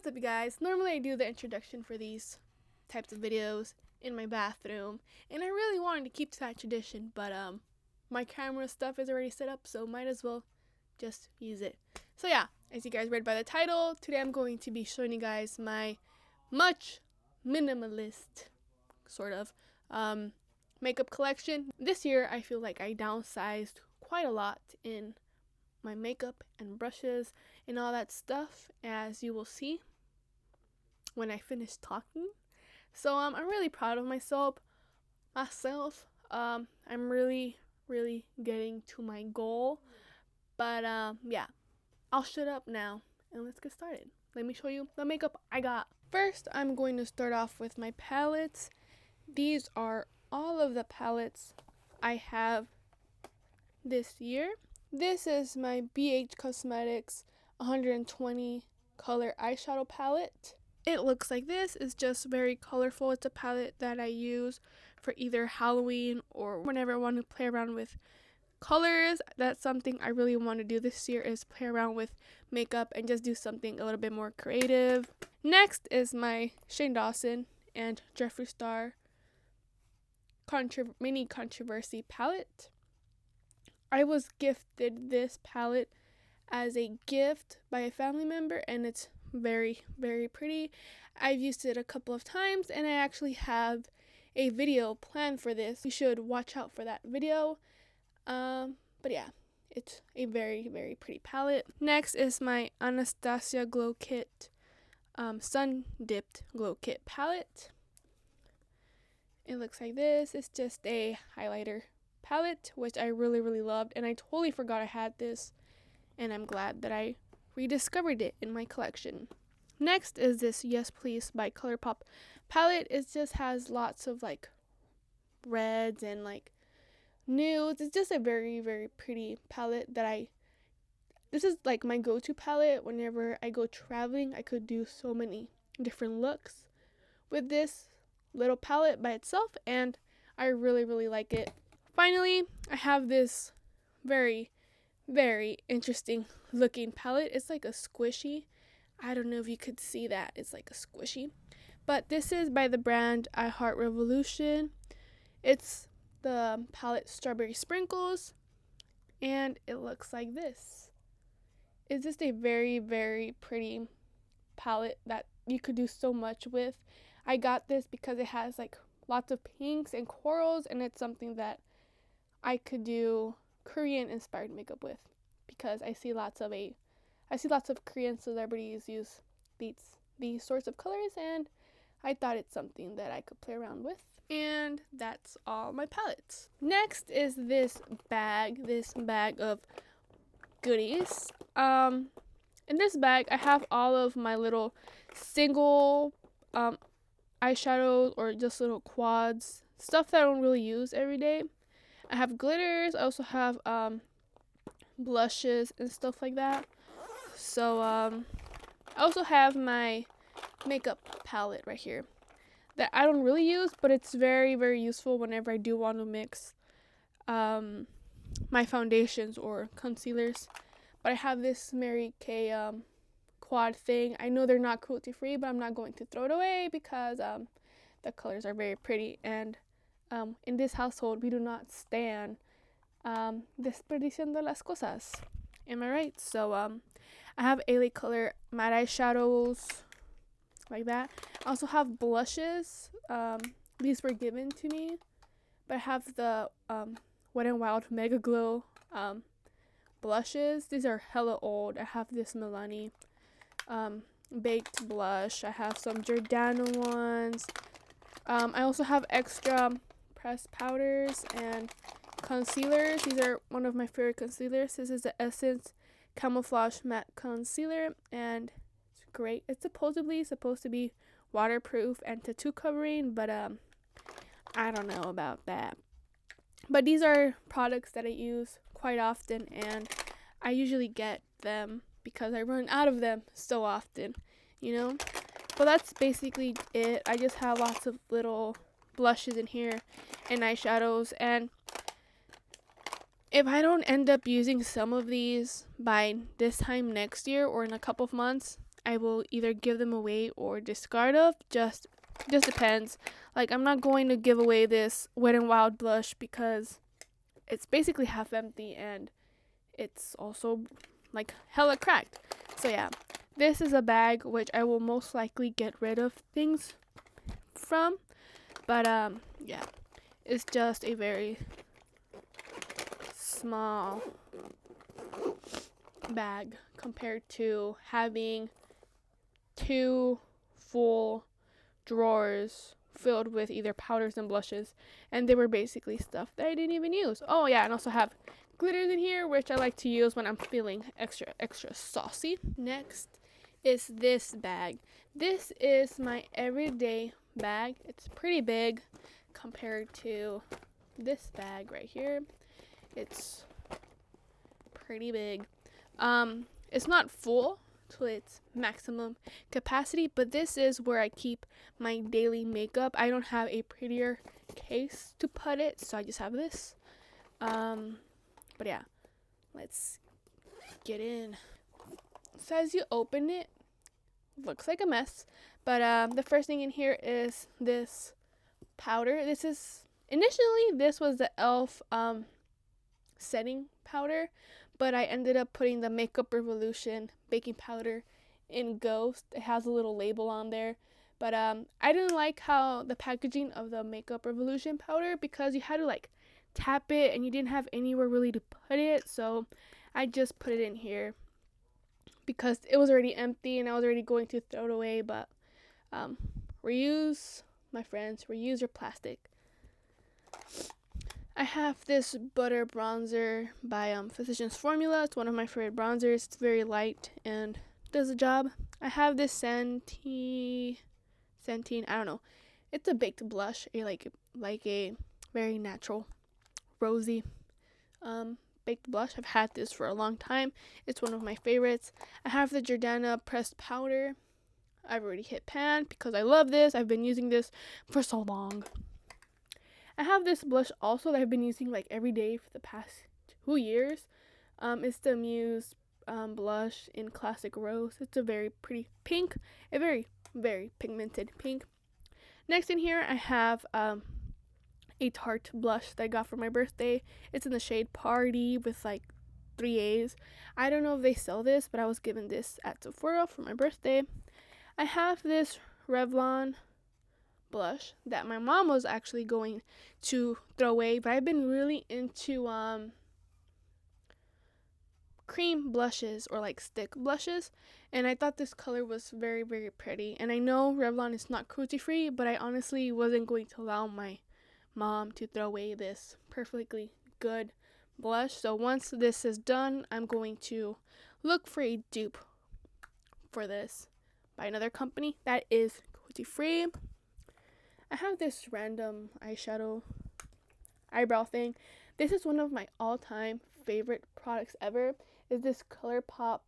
up, you guys? Normally I do the introduction for these types of videos in my bathroom, and I really wanted to keep to that tradition, but my camera stuff is already set up, so might as well just use it. So yeah, as you guys read by the title, today I'm going to be showing you guys my much minimalist sort of makeup collection. This year I feel like I downsized quite a lot in my makeup and brushes and all that stuff, as you will see when I finish talking. So I'm really proud of myself. I'm really getting to my goal. But yeah, I'll shut up now and let's get started. Let me show you the makeup I got. First, I'm going to start off with my palettes. These are all of the palettes I have this year. This is my BH Cosmetics 120 color eyeshadow palette. It looks like this. It's just very colorful. It's a palette that I use for either Halloween or whenever I want to play around with colors. That's something I really want to do this year, is play around with makeup and just do something a little bit more creative. Next is my Shane Dawson and Jeffree Star mini controversy palette. I was gifted this palette as a gift by a family member, and it's very pretty. I've used it a couple of times, and I actually have a video planned for this. You should watch out for that video. But yeah, it's a very pretty palette. Next is my Anastasia Glow Kit Sun Dipped Glow Kit palette. It looks like this. It's just a highlighter palette, which I really loved, and I totally forgot I had this, and I'm glad that I rediscovered it in my collection. Next is this Yes Please by ColourPop palette. It just has lots of like reds and like nudes. It's just a very pretty palette that this is like my go-to palette whenever I go traveling. I could do so many different looks with this little palette by itself, and I really like it. Finally, I have this very interesting looking palette. It's like a squishy. I don't know if you could see that. It's like a squishy. But this is by the brand I Heart Revolution. It's the palette Strawberry Sprinkles, and it looks like this. It's just a very pretty palette that you could do so much with. I got this because it has like lots of pinks and corals, and it's something that I could do Korean inspired makeup with, because I see lots of Korean celebrities use these sorts of colors, and I thought it's something that I could play around with. And that's all my palettes. Next is this bag of goodies. In this bag I have all of my little single eyeshadows, or just little quads, stuff that I don't really use every day. I have glitters. I also have blushes and stuff like that. So I also have my makeup palette right here that I don't really use, but it's very useful whenever I do want to mix my foundations or concealers. But I have this Mary Kay quad thing. I know they're not cruelty free, but I'm not going to throw it away because the colors are very pretty, and in this household we do not stand desperdiciando las cosas. Am I right? So I have LA Color matte eyeshadows like that. I also have blushes. These were given to me, but I have the Wet n Wild Mega Glow blushes. These are hella old. I have this Milani baked blush. I have some Giordano ones. I also have extra pressed powders and concealers. These are one of my favorite concealers. This is the Essence Camouflage Matte Concealer, and it's great. It's supposedly supposed to be waterproof and tattoo covering, but I don't know about that. But these are products that I use quite often, and I usually get them because I run out of them so often, you know. But that's basically it. I just have lots of little blushes in here and eyeshadows, and if I don't end up using some of these by this time next year or in a couple of months, I will either give them away or discard of. Just depends. Like, I'm not going to give away this Wet n Wild blush because it's basically half empty and it's also like hella cracked. So yeah, this is a bag which I will most likely get rid of things from. But yeah, it's just a very small bag compared to having 2 full drawers filled with either powders and blushes, and they were basically stuff that I didn't even use. Oh yeah, and also have glitters in here, which I like to use when I'm feeling extra saucy. Next is this bag. This is my everyday bag. It's pretty big compared to this bag right here. It's pretty big. It's not full to its maximum capacity, but this is where I keep my daily makeup. I don't have a prettier case to put it, so I just have this. But yeah, let's get in. So as you open it, looks like a mess, but the first thing in here is this powder. This was the e.l.f. setting powder, but I ended up putting the Makeup Revolution baking powder in Ghost. It has a little label on there, but I didn't like how the packaging of the Makeup Revolution powder, because you had to like tap it and you didn't have anywhere really to put it, so I just put it in here because it was already empty and I was already going to throw it away. But reuse, my friends, reuse your plastic. I have this butter bronzer by Physicians Formula. It's one of my favorite bronzers. It's very light and does the job. I have this Centene, I don't know. It's a baked blush, like a very natural, rosy baked blush. I've had this for a long time. It's one of my favorites. I have the Jordana pressed powder. I've already hit pan because I love this. I've been using this for so long. I have this blush also that I've been using like every day for the past 2 years. It's the Muse blush in Classic Rose. It's a very pretty pink, a very, very pigmented pink. Next in here, I have a Tarte blush that I got for my birthday. It's in the shade Party with like 3 A's. I don't know if they sell this, but I was given this at Sephora for my birthday. I have this Revlon blush that my mom was actually going to throw away, but I've been really into cream blushes or like stick blushes, and I thought this color was very, very pretty. And I know Revlon is not cruelty free, but I honestly wasn't going to allow my mom to throw away this perfectly good blush. So once this is done, I'm going to look for a dupe for this by another company that is cruelty free. I have this random eyeshadow eyebrow thing. This is one of my all-time favorite products ever. Is this ColourPop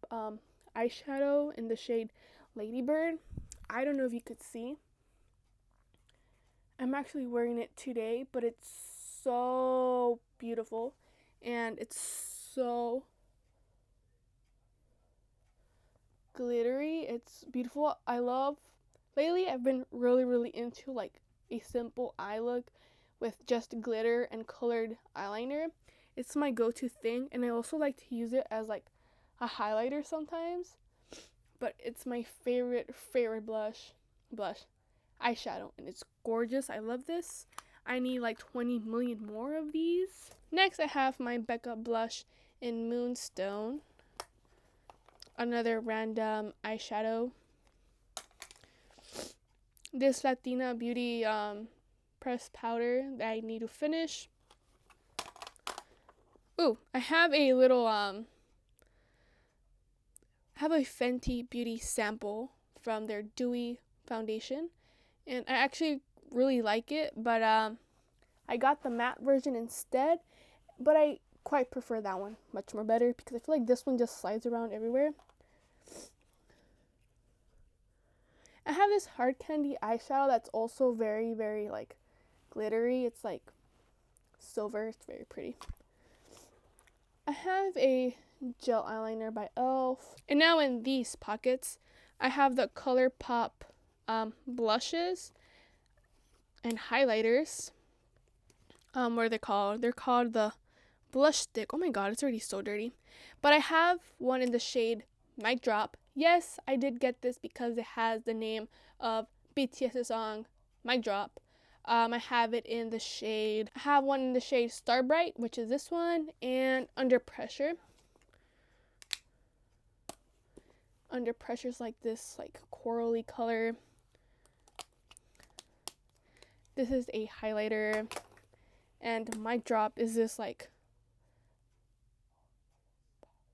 eyeshadow in the shade Ladybird. I don't know if you could see. I'm actually wearing it today, but it's so beautiful and it's so glittery. It's beautiful. Lately I've been really, really into like a simple eye look with just glitter and colored eyeliner. It's my go-to thing, and I also like to use it as like a highlighter sometimes. But it's my favorite blush eyeshadow, and it's gorgeous. I love this. I need like 20 million more of these. Next, I have my Becca blush in Moonstone. Another random eyeshadow. This Latina Beauty pressed powder that I need to finish. Ooh, I have a little Fenty Beauty sample from their Dewy foundation, and I actually really like it, but I got the matte version instead, but I quite prefer that one much more better because I feel like this one just slides around everywhere. I have this hard candy eyeshadow that's also very, very like glittery. It's like silver. It's very pretty. I have a gel eyeliner by e.l.f. And now in these pockets, I have the ColourPop blushes and highlighters. What are they called? They're called the blush stick. Oh my god, it's already so dirty. But I have one in the shade Mic Drop. Yes, I did get this because it has the name of BTS's song Mic Drop. I have it in the shade, I have one in the shade Star Bright, which is this one, and Under Pressure. Under Pressure is like this like corally color. This is a highlighter, and Mic Drop is this like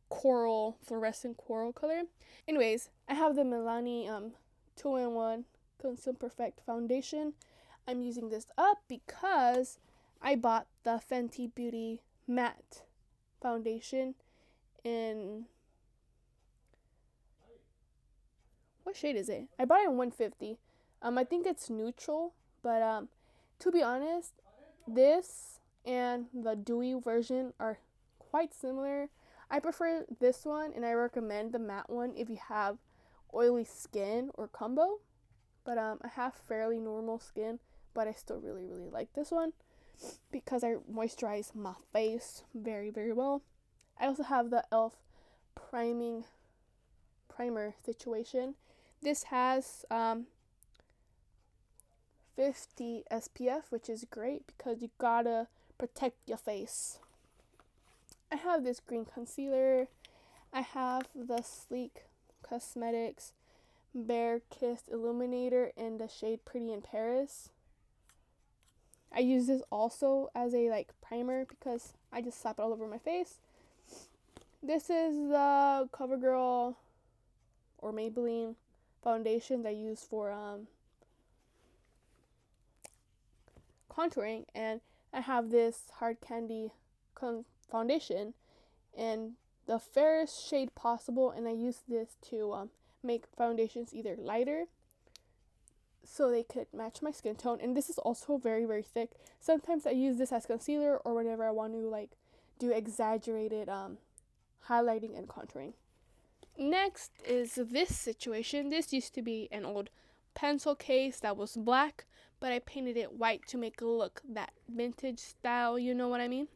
coral, fluorescent coral color. Anyways, I have the Milani 2-in-1 Conceal Perfect foundation. I'm using this up because I bought the Fenty Beauty matte foundation in, what shade is it? I bought it in 150. I think it's neutral, but to be honest, this and the dewy version are quite similar. I prefer this one, and I recommend the matte one if you have oily skin or combo. But I have fairly normal skin, but I still really like this one because I moisturize my face very well. I also have the e.l.f. primer situation. This has 50 SPF, which is great because you gotta protect your face. I have this green concealer. I have the Sleek Cosmetics Bare Kiss Illuminator in the shade Pretty in Paris. I use this also as a like primer because I just slap it all over my face. This is the CoverGirl or Maybelline foundation that I use for contouring, and I have this Hard Candy foundation in the fairest shade possible, and I use this to make foundations either lighter so they could match my skin tone, and this is also very thick. Sometimes I use this as concealer or whenever I want to like do exaggerated highlighting and contouring. Next is this situation. This used to be an old pencil case that was black, but I painted it white to make it look that vintage style, you know what I mean?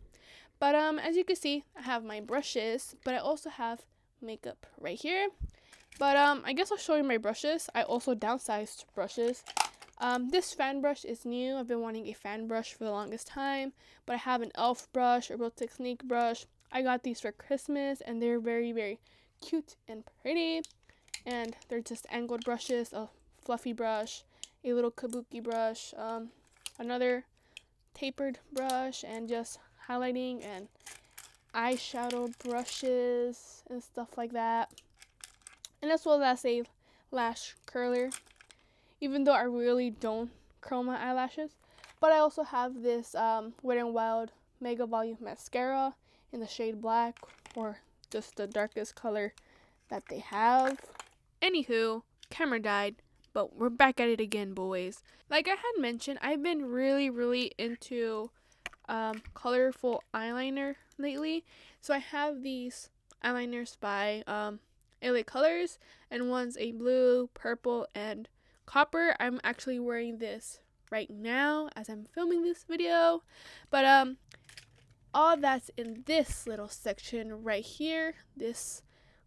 But as you can see, I have my brushes, but I also have makeup right here. But I guess I'll show you my brushes. I also downsized brushes. This fan brush is new. I've been wanting a fan brush for the longest time, but I have an e.l.f. brush, a Real Technique brush. I got these for Christmas, and they're very cute and pretty. And they're just angled brushes, a fluffy brush, a little kabuki brush, another tapered brush, and just highlighting and eyeshadow brushes and stuff like that. And as well as a lash curler, even though I really don't curl my eyelashes. But I also have this Wet n Wild Mega Volume Mascara in the shade black, or just the darkest color that they have. Anywho, camera died, but we're back at it again, boys. Like I had mentioned, I've been really into colorful eyeliner lately. So I have these eyeliners by LA Colors, and one's a blue, purple, and copper. I'm actually wearing this right now as I'm filming this video. But all that's in this little section right here, this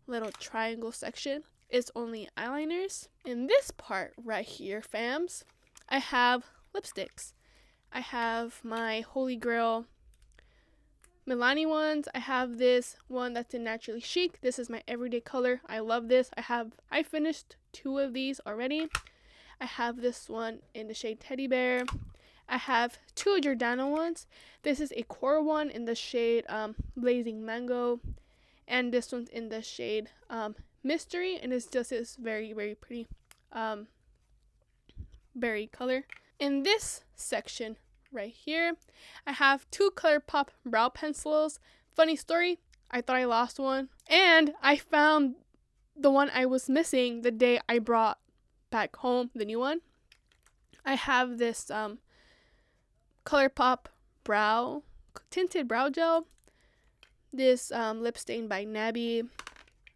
little triangle section, is only eyeliners. In this part right here, fams, I have lipsticks. I have my Holy Grail Milani ones. I have this one that's in Naturally Chic. This is my everyday color. I love this. I finished 2 of these already. I have this one in the shade Teddy Bear. I have 2 Giordano ones. This is a core one in the shade Blazing Mango, and this one's in the shade Mystery, and it's just this very pretty berry color. In this section right here, I have 2 ColourPop brow pencils. Funny story, I thought I lost one, and I found the one I was missing the day I brought back home the new one. I have this ColourPop tinted brow gel, this lip stain by Nabby.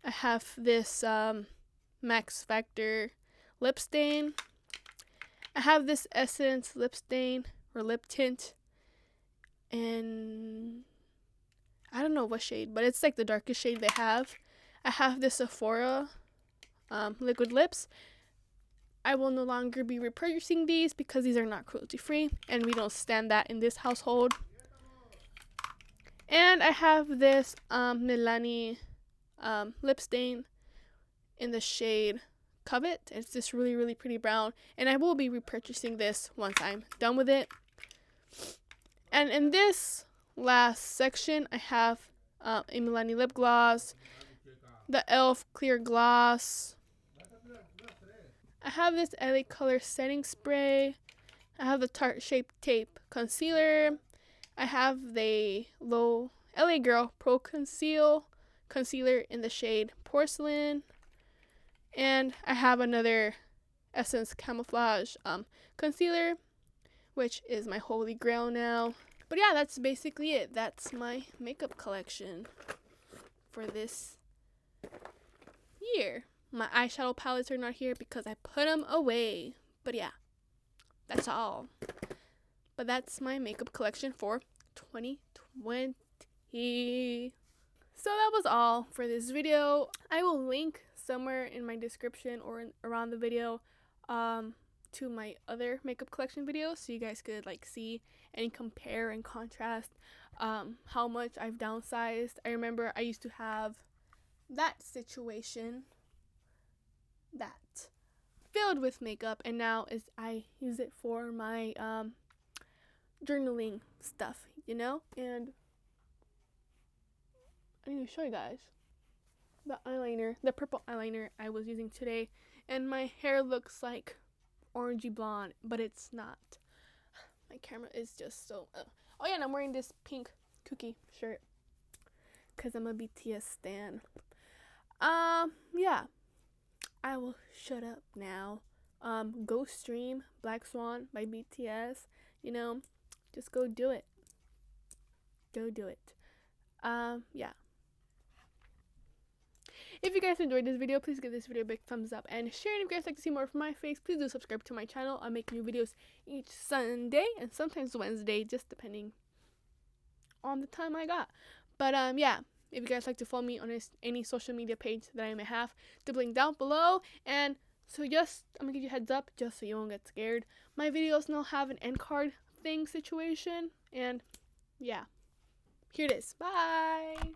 I have this Max Factor lip stain. I have this Essence lip stain or lip tint, and I don't know what shade, but it's like the darkest shade they have. I have this Sephora liquid lips. I will no longer be repurchasing these because these are not cruelty free, and we don't stand that in this household. And I have this Milani lip stain in the shade Covet. It's this really, really pretty brown, and I will be repurchasing this once I'm done with it. And in this last section, I have a Milani lip gloss, the e.l.f. clear gloss. I have this LA Color setting spray. I have the Tarte Shape Tape concealer. I have the LA Girl Pro concealer in the shade Porcelain. And I have another Essence Camouflage concealer, which is my holy grail now. But yeah, that's basically it. That's my makeup collection for this year. My eyeshadow palettes are not here because I put them away. But yeah, that's all. But that's my makeup collection for 2020. So that was all for this video. I will link somewhere in my description or around the video to my other makeup collection videos, so you guys could like see and compare and contrast how much I've downsized. I remember I used to have that situation that filled with makeup, and now I use it for my journaling stuff, you know. And I need to show you guys the eyeliner, the purple eyeliner I was using today, and my hair looks like orangey blonde, but it's not. My camera is just so oh yeah, and I'm wearing this pink cookie shirt because I'm a BTS stan. Yeah, I will shut up now. Go stream Black Swan by BTS. You know, just go do it. Go do it. Yeah. If you guys enjoyed this video, please give this video a big thumbs up and share. And if you guys like to see more of my face, please do subscribe to my channel. I make new videos each Sunday and sometimes Wednesday, just depending on the time I got. But yeah, if you guys like to follow me on any social media page that I may have, the link down below. And so I'm gonna give you a heads up just so you won't get scared. My videos now have an end card thing situation, and yeah, here it is. Bye.